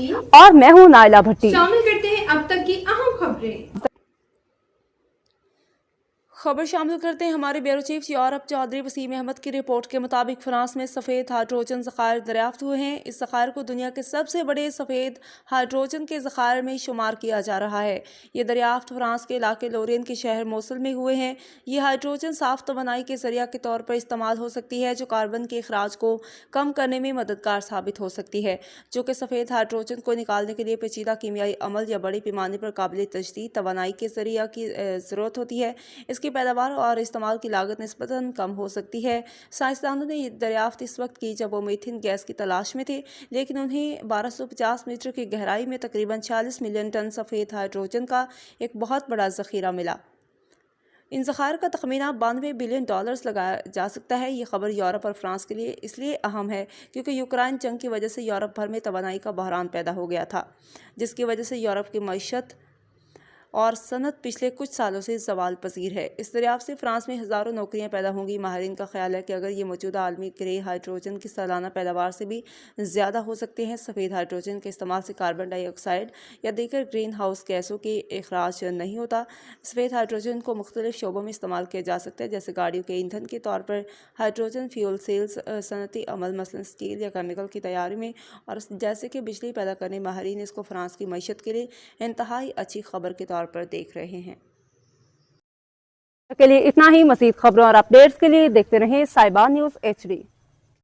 नईम और मैं हूं नाइला भट्टी। शामिल करते हैं अब तक की अहम खबरें। खबर शामिल करते हैं हमारे ब्यूरो चीफ यूरोप चौधरी वसीम अहमद की रिपोर्ट के मुताबिक फ्रांस में सफ़ेद हाइड्रोजन ज़खायर दरियाफ्त हुए हैं। इस ज़खायर को दुनिया के सबसे बड़े सफ़ेद हाइड्रोजन के ज़खायर में शुमार किया जा रहा है। ये दरियाफ्त फ्रांस के इलाके लोरियन के शहर मोसुल में हुए हैं। ये हाइड्रोजन साफ तवानाई के जरिया के तौर पर इस्तेमाल हो सकती है, जो कार्बन के अखराज को कम करने में मददगार साबित हो सकती है। जो कि सफ़ेद हाइड्रोजन को निकालने के लिए पेचीदा कीमियाई अमल या बड़े पैमाने पर काबिल तजदीद तवानाई के जरिया की ज़रूरत होती है। इसकी पैदावार और इस्तेमाल की लागत निस्बतन कम हो सकती है। साइंसदानों ने दरियाफ्त इस वक्त की जब वो मीथेन गैस की तलाश में थे, लेकिन उन्हें 1250 मीटर की गहराई में तकरीबन 40 मिलियन टन सफ़ेद हाइड्रोजन का एक बहुत बड़ा ज़ख़ीरा मिला। इन ज़खायर का तखमीना $92 बिलियन लगाया जा सकता है। ये खबर यूरोप और फ्रांस के लिए इसलिए अहम है क्योंकि यूक्रेन जंग की वजह से यूरोप भर में तवानाई का बहरान पैदा हो गया था, जिसकी वजह से यूरोप की मईशत और सनत पिछले कुछ सालों से सवाल पजीर है। इस दरियाफ्त से फ्रांस में हज़ारों नौकरियां पैदा होंगी। माहिरीन का ख्याल है कि अगर ये मौजूदा आलमी ग्रे हाइड्रोजन की सालाना पैदावार से भी ज़्यादा हो सकते हैं। सफ़ेद हाइड्रोजन के इस्तेमाल से कार्बन डाइऑक्साइड या दीगर ग्रीन हाउस गैसों के अखराज नहीं होता। सफ़ेद हाइड्रोजन को मुख्तलिफ शोबों में इस्तेमाल किया जा सकता है, जैसे गाड़ियों के ईंधन के तौर पर हाइड्रोजन फ्यूल सेल्स, सनती अमल मसलन स्टील या केमिकल की तैयारी में, और जैसे कि बिजली पैदा करने। माहिरीन इसको फ्रांस की मईशत के लिए इंतहाई अच्छी खबर के तौर पर देख रहे हैं। के लिए इतना ही। मज़ीद खबरों और अपडेट्स के लिए देखते रहें साहिबा न्यूज़ HD।